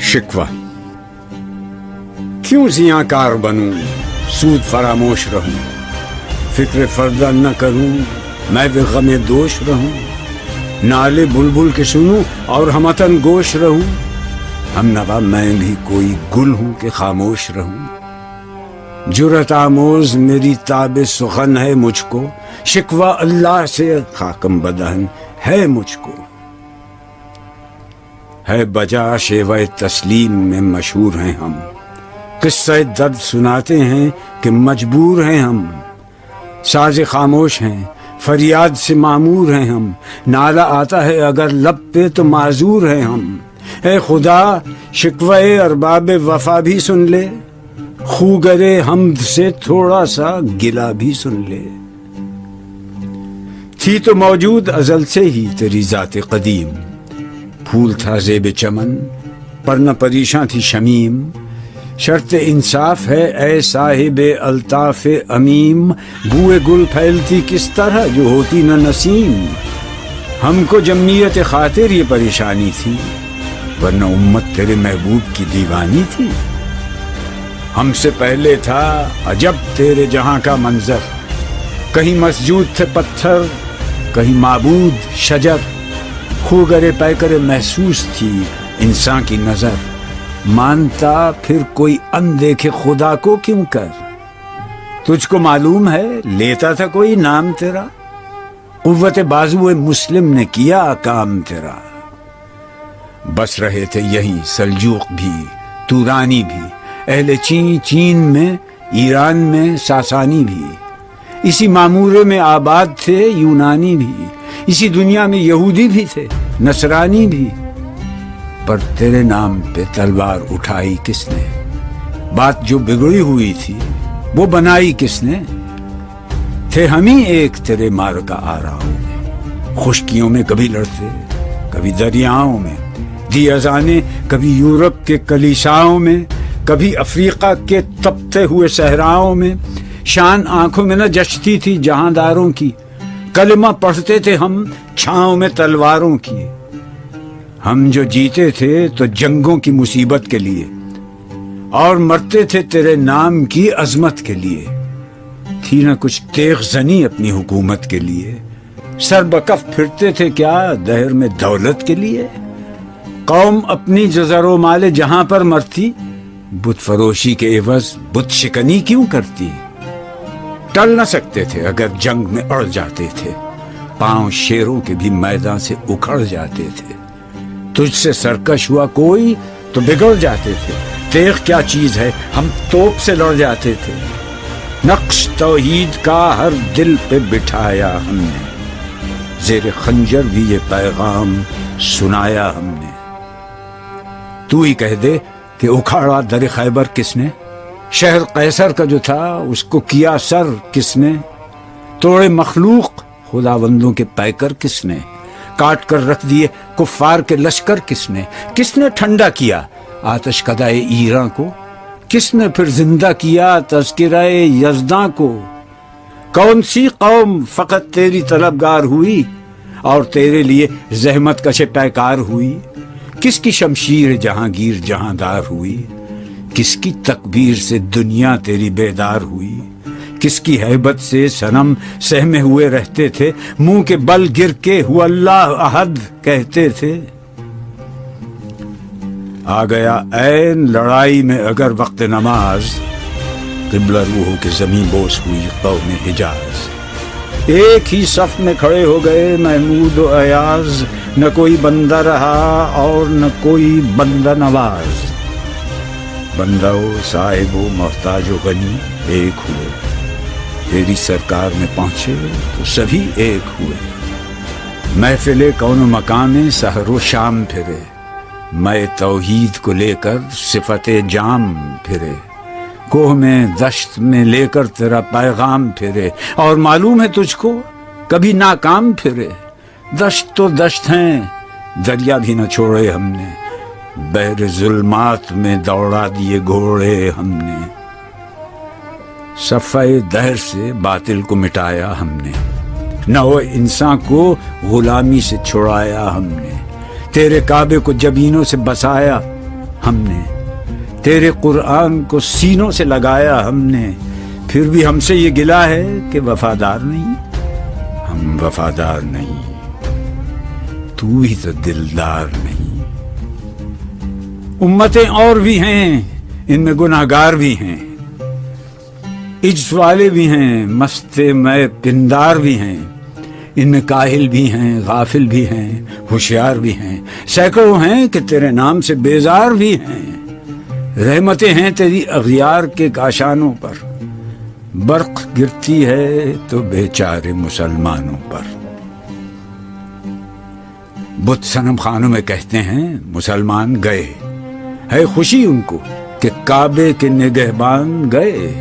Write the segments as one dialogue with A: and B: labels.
A: شکوہ کیوں زیاں کار بنوں، سود فراموش رہوں، فکر فردہ نہ کروں، میں بے غم دوش رہوں، نالے بلبل کے سنوں اور ہمتن گوش رہوں، ہم نوا میں بھی کوئی گل ہوں کہ خاموش رہوں۔ جرأت آموز میری تاب سخن ہے مجھ کو، شکوہ اللہ سے خاکم بدہن ہے مجھ کو۔ ہے بجا شیوہ تسلیم میں مشہور ہیں ہم، قصہ درد سناتے ہیں کہ مجبور ہیں ہم، ساز خاموش ہیں فریاد سے معمور ہیں ہم، نالہ آتا ہے اگر لب پہ تو معذور ہیں ہم۔ اے خدا شکوہ ارباب وفا بھی سن لے، خوگرے حمد سے تھوڑا سا گلا بھی سن لے۔ تھی تو موجود ازل سے ہی تیری ذات قدیم، پھول تھا زیب چمن پر نہ پریشاں تھی شمیم، شرط انصاف ہے اے صاحب الطاف امیم، بوئے گل پھیلتی کس طرح جو ہوتی نہ نسیم۔ ہم کو جمعیت خاطر یہ پریشانی تھی، ورنہ امت تیرے محبوب کی دیوانی تھی۔ ہم سے پہلے تھا عجب تیرے جہاں کا منظر، کہیں مسجود تھے پتھر کہیں معبود شجر، خوگرے پیکرے محسوس تھی انسان کی نظر، مانتا پھر کوئی اندیکھے خدا کو کیوں کر۔ تجھ کو معلوم ہے لیتا تھا کوئی نام تیرا، قوت بازو مسلم نے کیا کام تیرا۔ بس رہے تھے یہیں سلجوق بھی تورانی بھی، اہل چین میں ایران میں ساسانی بھی، اسی معمورے میں آباد تھے یونانی بھی، اسی دنیا میں یہودی بھی تھے نصرانی بھی۔ پر تیرے نام پہ تلوار اٹھائی کس نے، بات جو بگڑی ہوئی تھی وہ بنائی کس نے۔ تھے ہم ہی ایک تیرے مارکا آراؤں میں، خشکیوں میں کبھی لڑتے کبھی دریاؤں میں، دی اذانے کبھی یورپ کے کلیساؤں میں، کبھی افریقہ کے تپتے ہوئے صحراؤں میں، شان آنکھوں میں نہ جچتی تھی جہانداروں کی، کلمہ پڑھتے تھے ہم چھاؤں میں تلواروں کی۔ ہم جو جیتے تھے تو جنگوں کی مصیبت کے لیے، اور مرتے تھے تیرے نام کی عظمت کے لیے۔ تھی نہ کچھ تیغ زنی اپنی حکومت کے لیے، سر بکف پھرتے تھے کیا دہر میں دولت کے لیے۔ قوم اپنی جو زر و مال جہاں پر مرتی، بت فروشی کے عوض بت شکنی کیوں کرتی۔ ٹل نہ سکتے تھے اگر جنگ میں اڑ جاتے تھے، پاؤں شیروں کے بھی میدان سے اکھڑ جاتے تھے۔ تجھ سے سرکش ہوا کوئی تو بگڑ جاتے تھے، تیغ کیا چیز ہے ہم توپ سے لڑ جاتے تھے۔ نقش توحید کا ہر دل پہ بٹھایا ہم نے، زیر خنجر بھی یہ پیغام سنایا ہم نے۔ تو ہی کہہ دے کہ اکھاڑا در خیبر کس نے، شہر قیصر کا جو تھا اس کو کیا سر کس نے، توڑے مخلوق خداوندوں کے پیکر کس نے، کاٹ کر رکھ دیے کفار کے لشکر کس نے ٹھنڈا کیا آتش کدائے ایراں کو، کس نے پھر زندہ کیا تذکرہ یزداں کو۔ کون سی قوم فقط تیری طلبگار ہوئی اور تیرے لیے زحمت کش پیکار ہوئی، کس کی شمشیر جہانگیر جہاندار ہوئی، کس کی تکبیر سے دنیا تیری بیدار ہوئی، کس کی ہیبت سے صنم سہمے ہوئے رہتے تھے، منہ کے بل گر کے ہوا اللہ احد کہتے تھے۔ آ گیا عین لڑائی میں اگر وقت نماز، قبلہ روحوں کے زمین بوس ہوئی قوم حجاز۔ ایک ہی صف میں کھڑے ہو گئے محمود و ایاز، نہ کوئی بندہ رہا اور نہ کوئی بندہ نواز۔ بندہ و صاحب و محتاج و غنی ایک ہوئے، تیری سرکار میں پہنچے تو سبھی ایک ہوئے۔ محفل کون و مقام سحر و شام پھرے، میں توحید کو لے کر صفت جام پھرے، کوہ میں دشت میں لے کر تیرا پیغام پھرے، اور معلوم ہے تجھ کو کبھی ناکام پھرے۔ دشت تو دشت ہیں دریا بھی نہ چھوڑے ہم نے، بحر ظلمات میں دوڑا دیے گھوڑے ہم نے۔ صفحہ دہر سے باطل کو مٹایا ہم نے، نو انسان کو غلامی سے چھڑایا ہم نے، تیرے کعبے کو جبینوں سے بسایا ہم نے، تیرے قرآن کو سینوں سے لگایا ہم نے، پھر بھی ہم سے یہ گلہ ہے کہ وفادار نہیں۔ ہم وفادار نہیں، تو بھی تو دلدار نہیں۔ امتیں اور بھی ہیں، ان میں گناہگار بھی ہیں، عجز والے بھی ہیں، مست میں پندار بھی ہیں، ان میں کاہل بھی ہیں، غافل بھی ہیں، ہوشیار بھی ہیں، سینکڑوں ہیں کہ تیرے نام سے بیزار بھی ہیں۔ رحمتیں ہیں تیری اغیار کے کاشانوں پر، برق گرتی ہے تو بیچارے مسلمانوں پر۔ بت صنم خانوں میں کہتے ہیں مسلمان گئے، ہے خوشی ان کو کہ کعبے کے نگہبان گئے،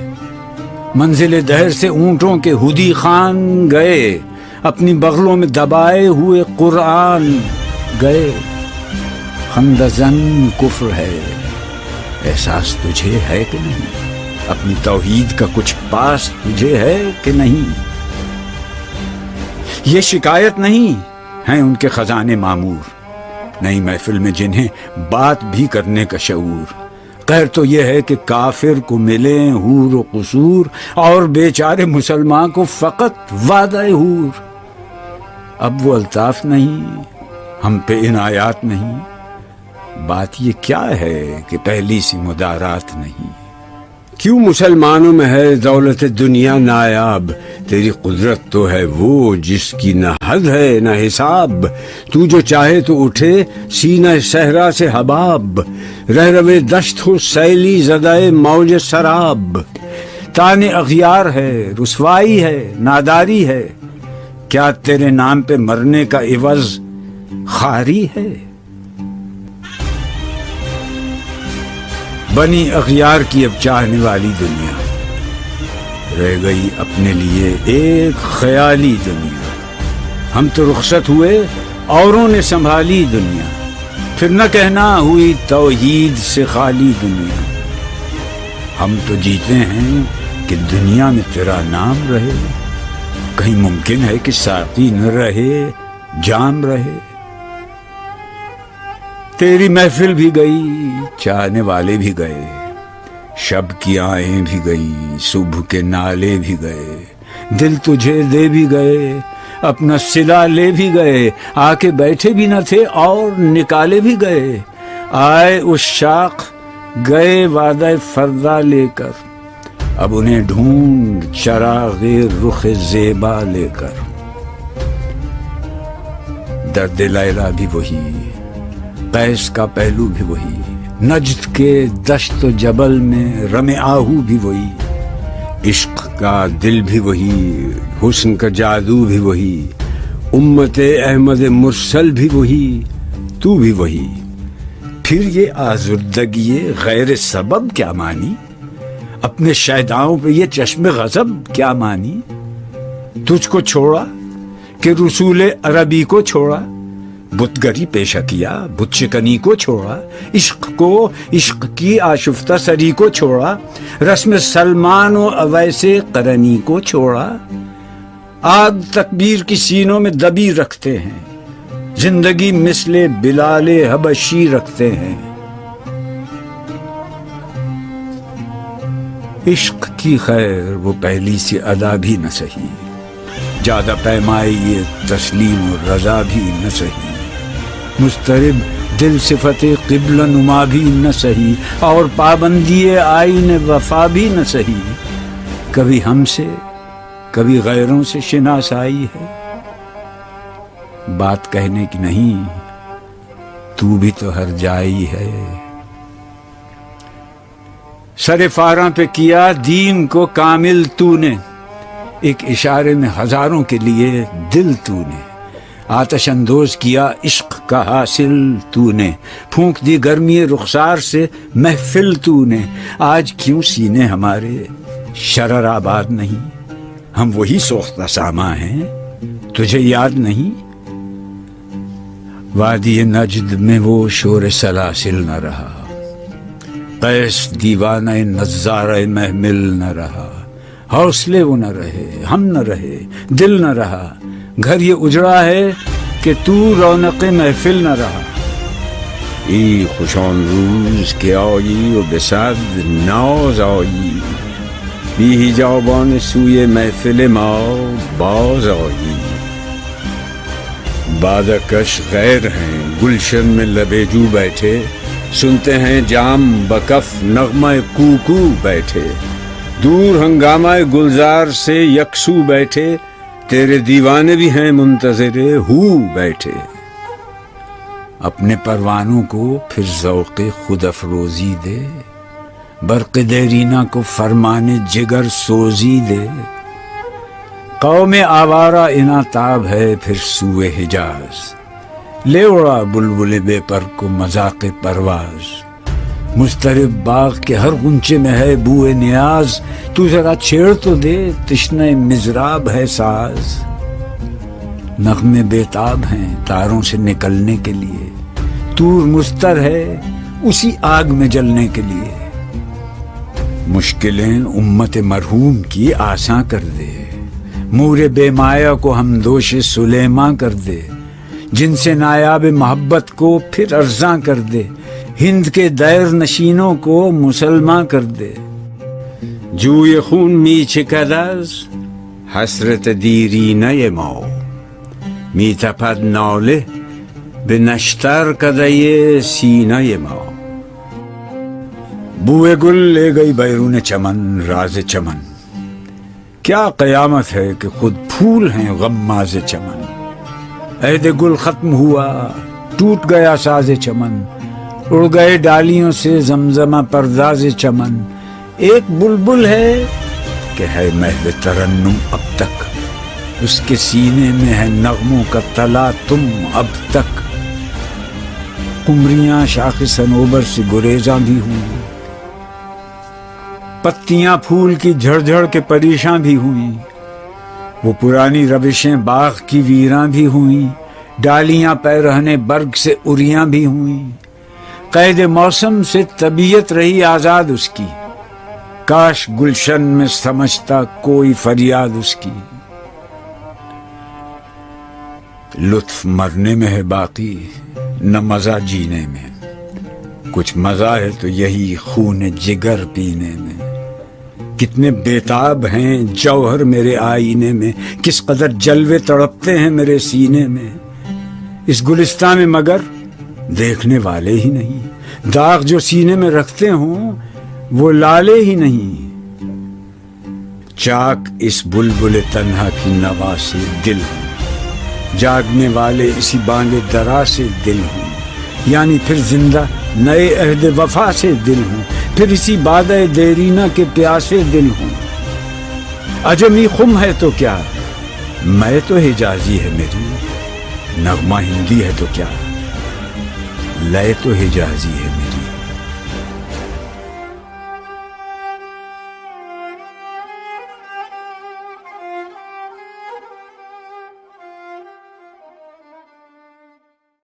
A: منزل دہر سے اونٹوں کے ہدی خان گئے، اپنی بغلوں میں دبائے ہوئے قرآن گئے۔ خندزن کفر ہے، احساس تجھے ہے کہ نہیں؟ اپنی توحید کا کچھ پاس تجھے ہے کہ نہیں؟ یہ شکایت نہیں ہیں ان کے خزانے معمور، نئی محفل میں جنہیں بات بھی کرنے کا شعور۔ قہر تو یہ ہے کہ کافر کو ملیں حور و قصور، اور بیچارے مسلمان کو فقط وعدہ حور۔ اب وہ الطاف نہیں، ہم پہ عنایات نہیں، بات یہ کیا ہے کہ پہلی سی مدارات نہیں۔ کیوں مسلمانوں میں ہے دولت دنیا نایاب؟ تیری قدرت تو ہے وہ جس کی نہ حد ہے نہ حساب، تو جو چاہے تو اٹھے سینہ صحرا سے حباب، رہ روے دشت ہو سیلی زدہ موج سراب۔ تان اغیار ہے، رسوائی ہے، ناداری ہے، کیا تیرے نام پہ مرنے کا عوض خاری ہے؟ بنی اغیار کی اب چاہنے والی دنیا، رہ گئی اپنے لیے ایک خیالی دنیا۔ ہم تو رخصت ہوئے، اوروں نے سنبھالی دنیا، پھر نہ کہنا ہوئی توحید سے خالی دنیا۔ ہم تو جیتے ہیں کہ دنیا میں تیرا نام رہے، کہیں ممکن ہے کہ ساقی نہ رہے جام رہے۔ تیری محفل بھی گئی، چاہنے والے بھی گئے، شب کی آہیں بھی گئی، صبح کے نالے بھی گئے، دل تجھے دے بھی گئے، اپنا صلہ لے بھی گئے، آ کے بیٹھے بھی نہ تھے اور نکالے بھی گئے۔ آئے اس شاخ گئے وعدہ فردا لے کر، اب انہیں ڈھونڈ چراغ رخ زیبا لے کر۔ درد لیلا بھی وہی، قیس کا پہلو بھی وہی، نجد کے دشت و جبل میں رم آہو بھی وہی، عشق کا دل بھی وہی، حسن کا جادو بھی وہی، امت احمد مرسل بھی وہی، تو بھی وہی۔ پھر یہ آزردگی غیر سبب کیا مانی؟ اپنے شیداؤں پہ یہ چشم غضب کیا مانی؟ تجھ کو چھوڑا کہ رسول عربی کو چھوڑا، بت گری پیشہ کیا، بت شکنی کو چھوڑا، عشق کو، عشق کی آشفتہ سری کو چھوڑا، رسم سلمان و اویس قرنی کو چھوڑا۔ آگ تکبیر کی سینوں میں دبی رکھتے ہیں، زندگی مثل بلال حبشی رکھتے ہیں۔ عشق کی خیر وہ پہلی سی ادا بھی نہ سہی، زیادہ پیمائی یہ تسلیم و رضا بھی نہ سہی، مضطرب دل صفت قبلہ نما بھی نہ سہی، اور پابندی آئین وفا بھی نہ سہی۔ کبھی ہم سے کبھی غیروں سے شناسائی ہے، بات کہنے کی نہیں، تو بھی تو ہر جائی ہے۔ سر فاراں پہ کیا دین کو کامل تو نے، ایک اشارے میں ہزاروں کے لیے دل تو نے، آتش اندوز کیا عشق کا حاصل تو نے، پھونک دی گرمی رخسار سے محفل تو نے۔ آج کیوں سینے ہمارے شرر آباد نہیں؟ ہم وہی سوختہ ساما ہیں، تجھے یاد نہیں؟ وادی نجد میں وہ شور سلاسل نہ رہا، قیس دیوانہ نظارہ محمل نہ رہا، حوصلے وہ نہ رہے، ہم نہ رہے، دل نہ رہا، گھر یہ اجڑا ہے کہ تو رونق محفل نہ رہا۔ ای خوشان روز که آیی و به صد ناز آیی، بی حجابان سوی محفل ما باز آیی. بادکش غیر ہیں گلشن میں لبے جو بیٹھے، سنتے ہیں جام بکف نغمہ کوکو بیٹھے، دور ہنگامہ گلزار سے یکسو بیٹھے، تیرے دیوانے بھی ہیں منتظر ہو بیٹھے. اپنے پروانوں کو پھر ذوق خود افروزی دے، برق دیرینہ کو فرمان جگر سوزی دے. قوم آوارہ اناتاب ہے پھر سوئے حجاز، لے اڑا بلبل بے پر کو مذاق پرواز. مضطرب باغ کے ہر غنچے میں ہے بوئے نیاز، تو ذرا چھیڑ تو دے تشنہ مضراب ہے ساز. نغمے بیتاب ہیں تاروں سے نکلنے کے لیے، طور مستر ہے اسی آگ میں جلنے کے لیے. مشکلیں امت مرحوم کی آساں کر دے، مور بے مایا کو ہم دوش سلیماں کر دے. جن سے نایاب محبت کو پھر ارزاں کر دے، ہند کے دیر نشینوں کو مسلماں کر دے. جوی خون می چکد از حسرت دیرینه ما، می تپد ناله به نشتر کدۀ سینه ما. بوئے گل لے گئی بیرون چمن راز چمن، کیا قیامت ہے کہ خود پھول ہیں غماز چمن. عہد گل ختم ہوا ٹوٹ گیا ساز چمن، اڑ گئے ڈالیوں سے زمزمہ پرداز چمن. ایک بلبل ہے کہ ہے محو ترنم اب تک، اس کے سینے میں ہے نغموں کا تلا تم اب تک. قمریاں شاخ صنوبر سے گریزاں بھی ہوئیں، پتیاں پھول کی جھڑ جھڑ کے پریشاں بھی ہوئیں. وہ پرانی روشیں باغ کی ویراں بھی ہوئیں، ڈالیاں پیرہنے برگ سے اریاں بھی ہوئیں. قید موسم سے طبیعت رہی آزاد اس کی، کاش گلشن میں سمجھتا کوئی فریاد اس کی. لطف مرنے میں ہے باقی نہ مزہ جینے میں، کچھ مزہ ہے تو یہی خون جگر پینے میں. کتنے بیتاب ہیں جوہر میرے آئینے میں، کس قدر جلوے تڑپتے ہیں میرے سینے میں. اس گلستان میں مگر دیکھنے والے ہی نہیں، داغ جو سینے میں رکھتے ہوں وہ لالے ہی نہیں. چاک اس بلبل تنہا کی نوا سے دل ہوں، جاگنے والے اسی بانگ درا سے دل ہوں. یعنی پھر زندہ نئے عہد وفا سے دل ہوں، پھر اسی بادۂ دیرینہ کے پیاسے دل ہوں. عجمی خم ہے تو کیا، میں تو حجازی ہے میری، نغمہ ہندی ہے تو کیا، لے تو حجازی ہے میری.